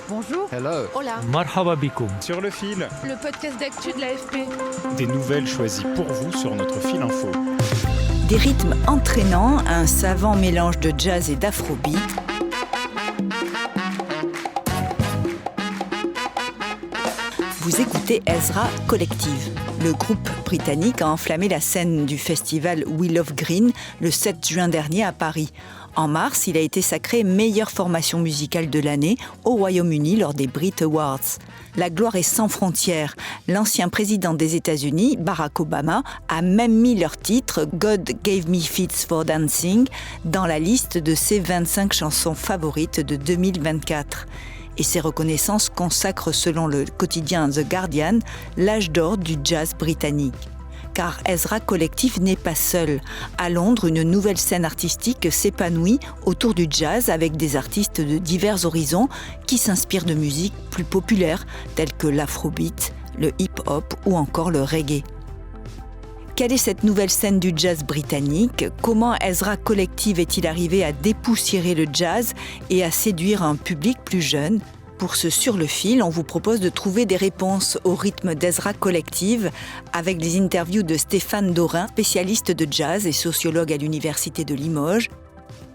Bonjour. Hello. Hola. Marhaba bikoum. Sur le fil, Le podcast d'actu de l'AFP. des nouvelles choisies pour vous sur notre fil info. Des rythmes entraînants, un savant mélange de jazz et d'afrobeat. Vous écoutez Ezra Collective. Le groupe britannique a enflammé la scène du festival We Love Green le 7 juin dernier à Paris. En mars, il a été sacré meilleure formation musicale de l'année au Royaume-Uni lors des Brit Awards. La gloire est sans frontières. L'ancien président des États-Unis, Barack Obama, a même mis leur titre « God Gave Me Feet for Dancing » dans la liste de ses 25 chansons favorites de 2024. Et ces reconnaissances consacrent, selon le quotidien The Guardian, l'âge d'or du jazz britannique. Car Ezra Collective n'est pas seul. À Londres, une nouvelle scène artistique s'épanouit autour du jazz avec des artistes de divers horizons qui s'inspirent de musiques plus populaires telles que l'afrobeat, le hip-hop ou encore le reggae. Quelle est cette nouvelle scène du jazz britannique ? Comment Ezra Collective est-il arrivé à dépoussiérer le jazz et à séduire un public plus jeune ? Pour ce Sur le fil, on vous propose de trouver des réponses au rythme d'Ezra Collective avec des interviews de Stéphane Dorin, spécialiste de jazz et sociologue à l'Université de Limoges,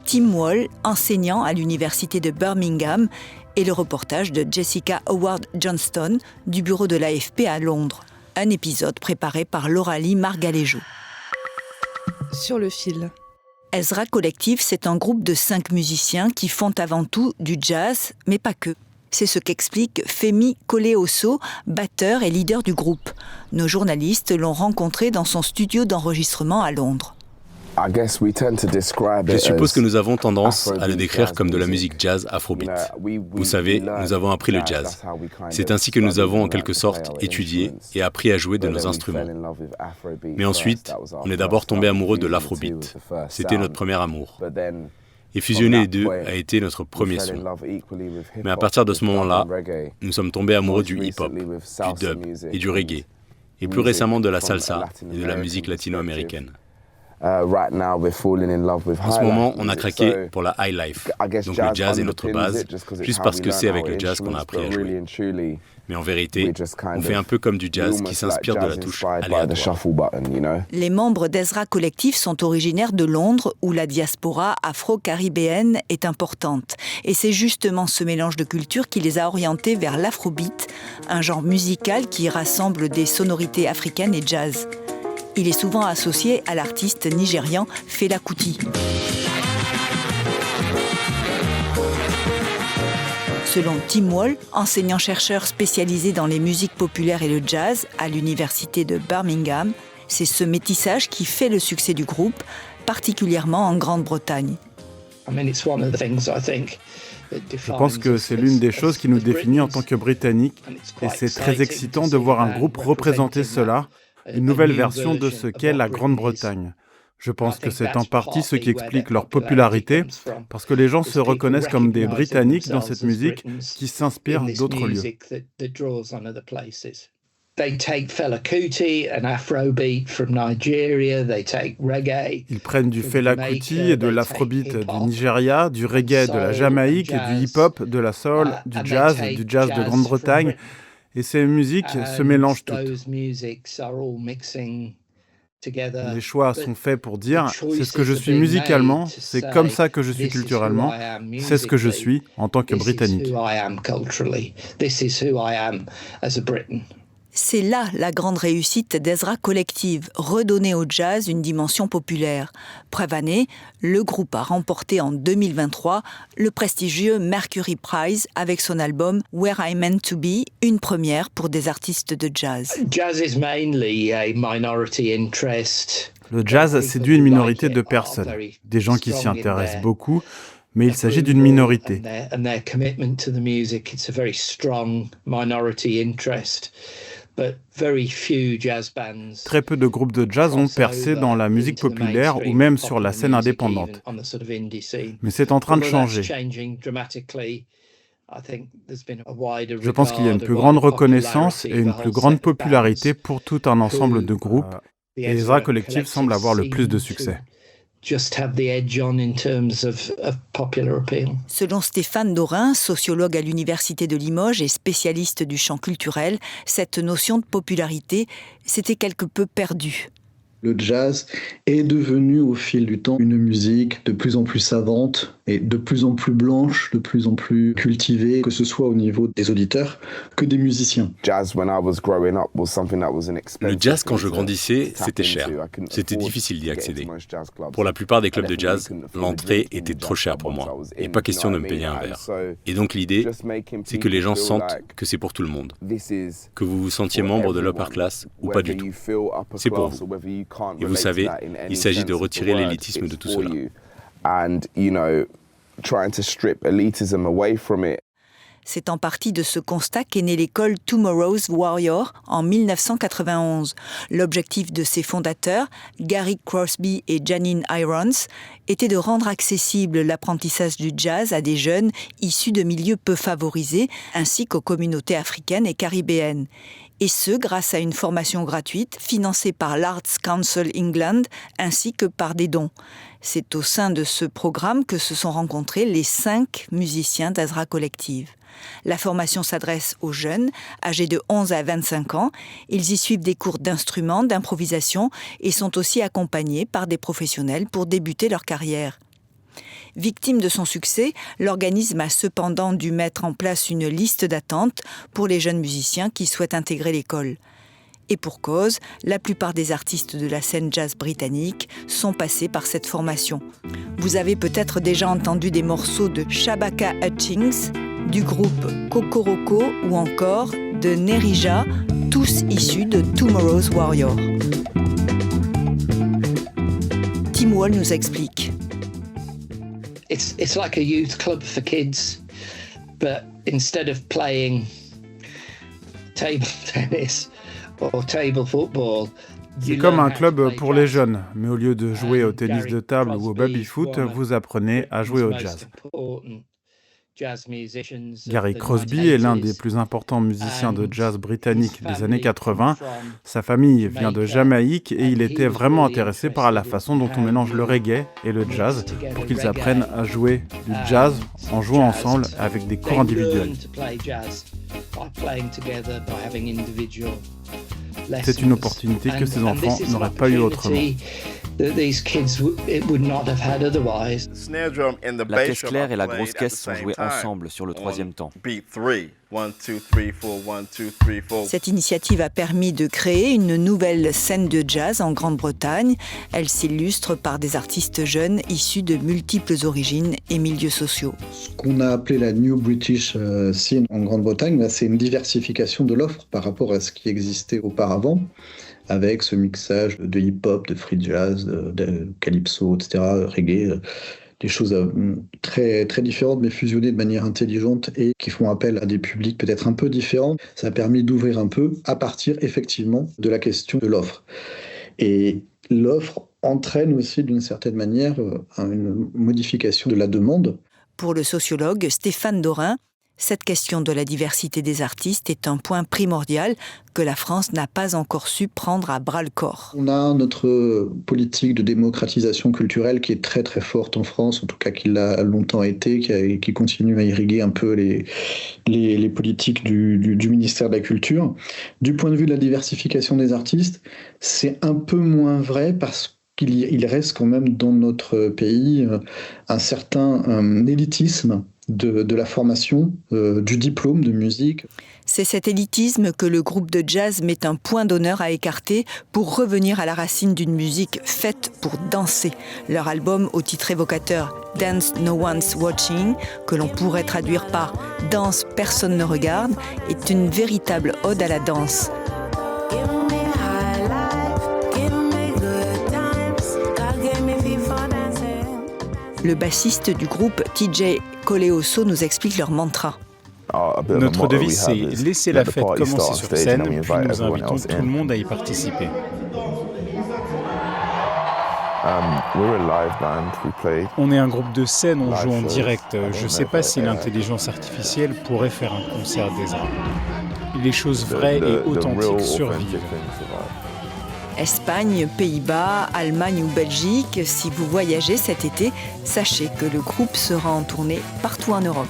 Tim Wall, enseignant à l'Université de Birmingham, et le reportage de Jessica Howard Johnston du bureau de l'AFP à Londres. Un épisode préparé par Lauralie Margaléjo. Sur le fil. Ezra Collective, c'est un groupe de 5 musiciens qui font avant tout du jazz, mais pas que. C'est ce qu'explique Femi Koleoso, batteur et leader du groupe. Nos journalistes l'ont rencontré dans son studio d'enregistrement à Londres. Je suppose que nous avons tendance à le décrire comme de la musique jazz afrobeat. Vous savez, nous avons appris le jazz. C'est ainsi que nous avons en quelque sorte étudié et appris à jouer de nos instruments. Mais ensuite, on est d'abord tombé amoureux de l'afrobeat. C'était notre premier amour. Et fusionner les deux a été notre premier son. Mais à partir de ce moment-là, nous sommes tombés amoureux du hip-hop, du dub et du reggae. Et plus récemment de la salsa et de la musique latino-américaine. En ce moment, on a craqué pour la high life. Donc le jazz est notre base, juste parce que c'est avec le jazz qu'on a appris à jouer. Mais en vérité, on fait un peu comme du jazz qui s'inspire de la touche aléatoire. Les membres d'Ezra Collective sont originaires de Londres, où la diaspora afro-caribéenne est importante. Et c'est justement ce mélange de cultures qui les a orientés vers l'afrobeat, un genre musical qui rassemble des sonorités africaines et jazz. Il est souvent associé à l'artiste nigérian Fela Kuti. Selon Tim Wall, enseignant-chercheur spécialisé dans les musiques populaires et le jazz à l'université de Birmingham, c'est ce métissage qui fait le succès du groupe, particulièrement en Grande-Bretagne. Je pense que c'est l'une des choses qui nous définit en tant que Britanniques, et c'est très excitant de voir un groupe représenter cela, une nouvelle version de ce qu'est la Grande-Bretagne. Je pense que c'est en partie ce qui explique leur popularité, parce que les gens se reconnaissent comme des Britanniques dans cette musique qui s'inspire d'autres lieux. Ils prennent du Fela Kuti et de l'afrobeat du Nigeria, du reggae de la Jamaïque, du hip-hop, de la soul, du jazz de Grande-Bretagne, et ces musiques se mélangent toutes. Les choix sont faits pour dire « c'est ce que je suis musicalement, c'est comme ça que je suis culturellement, c'est ce que je suis en tant que Britannique ». C'est là la grande réussite d'Ezra Collective, redonner au jazz une dimension populaire. Preuve année, le groupe a remporté en 2023 le prestigieux Mercury Prize avec son album Where I Meant to Be, une première pour des artistes de jazz. Le jazz séduit une minorité de personnes, des gens qui s'y intéressent beaucoup, mais il s'agit d'une minorité. Très peu de groupes de jazz ont percé dans la musique populaire ou même sur la scène indépendante. Mais c'est en train de changer. Je pense qu'il y a une plus grande reconnaissance et une plus grande popularité pour tout un ensemble de groupes, et Ezra Collective semble avoir le plus de succès. Selon Stéphane Dorin, sociologue à l'Université de Limoges et spécialiste du champ culturel, cette notion de popularité s'était quelque peu perdue. Le jazz est devenu au fil du temps une musique de plus en plus savante et de plus en plus blanche, de plus en plus cultivée, que ce soit au niveau des auditeurs que des musiciens. Le jazz, quand je grandissais, c'était cher. C'était difficile d'y accéder. Pour la plupart des clubs de jazz, l'entrée était trop chère pour moi. Et pas question de me payer un verre. Et donc l'idée, c'est que les gens sentent que c'est pour tout le monde. Que vous vous sentiez membre de l'upper class ou pas du tout. C'est pour vous. Et vous savez, il s'agit de retirer l'élitisme de tout cela. C'est en partie de ce constat qu'est née l'école Tomorrow's Warrior en 1991. L'objectif de ses fondateurs, Gary Crosby et Janine Irons, était de rendre accessible l'apprentissage du jazz à des jeunes issus de milieux peu favorisés, ainsi qu'aux communautés africaines et caribéennes. Et ce, grâce à une formation gratuite financée par l'Arts Council England ainsi que par des dons. C'est au sein de ce programme que se sont rencontrés les 5 musiciens d'Ezra Collective. La formation s'adresse aux jeunes, âgés de 11 à 25 ans. Ils y suivent des cours d'instruments, d'improvisation et sont aussi accompagnés par des professionnels pour débuter leur carrière. Victime de son succès, l'organisme a cependant dû mettre en place une liste d'attente pour les jeunes musiciens qui souhaitent intégrer l'école. Et pour cause, la plupart des artistes de la scène jazz britannique sont passés par cette formation. Vous avez peut-être déjà entendu des morceaux de Shabaka Hutchings, du groupe Kokoroko ou encore de Nerija, tous issus de Tomorrow's Warrior. Tim Wall nous explique. It's like a youth club for kids, but instead of playing table tennis or table football, c'est comme un club pour les jeunes, mais au lieu de jouer au tennis de table ou au baby-foot, vous apprenez à jouer au jazz. Gary Crosby est l'un des plus importants musiciens de jazz britanniques des années 80. Sa famille vient de Jamaïque et il était vraiment intéressé par la façon dont on mélange le reggae et le jazz pour qu'ils apprennent à jouer du jazz en jouant ensemble avec des cours individuels. C'est une opportunité que ces enfants n'auraient pas eu autrement. La caisse claire et la grosse caisse sont jouées ensemble sur le 3e temps. Cette initiative a permis de créer une nouvelle scène de jazz en Grande-Bretagne. Elle s'illustre par des artistes jeunes issus de multiples origines et milieux sociaux. Ce qu'on a appelé la New British Scene en Grande-Bretagne, c'est une diversification de l'offre par rapport à ce qui existait auparavant, avec ce mixage de hip-hop, de free jazz, de calypso, etc., reggae, des choses très, très différentes mais fusionnées de manière intelligente et qui font appel à des publics peut-être un peu différents. Ça a permis d'ouvrir un peu à partir effectivement de la question de l'offre. Et l'offre entraîne aussi d'une certaine manière une modification de la demande. Pour le sociologue Stéphane Dorin, cette question de la diversité des artistes est un point primordial que la France n'a pas encore su prendre à bras-le-corps. On a notre politique de démocratisation culturelle qui est très très forte en France, en tout cas qui l'a longtemps été, qui continue à irriguer un peu les politiques du ministère de la Culture. Du point de vue de la diversification des artistes, c'est un peu moins vrai parce qu'il reste quand même dans notre pays un certain élitisme de la formation, du diplôme de musique. C'est cet élitisme que le groupe de jazz met un point d'honneur à écarter pour revenir à la racine d'une musique faite pour danser. Leur album au titre évocateur « Dance No One's Watching », que l'on pourrait traduire par « Danse, personne ne regarde », est une véritable ode à la danse. Le bassiste du groupe TJ Koleoso nous explique leur mantra. Notre devise, c'est « Laissez la fête commencer sur scène, puis nous invitons tout le monde à y participer ». On est un groupe de scène, on joue en direct. Je ne sais pas si l'intelligence artificielle pourrait faire un concert d'Ezra. Les choses vraies et authentiques survivent. Espagne, Pays-Bas, Allemagne ou Belgique, si vous voyagez cet été, sachez que le groupe sera en tournée partout en Europe.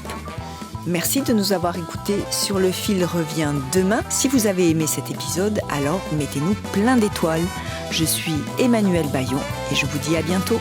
Merci de nous avoir écoutés. Sur le fil revient demain. Si vous avez aimé cet épisode, alors mettez-nous plein d'étoiles. Je suis Emmanuelle Bayon et je vous dis à bientôt.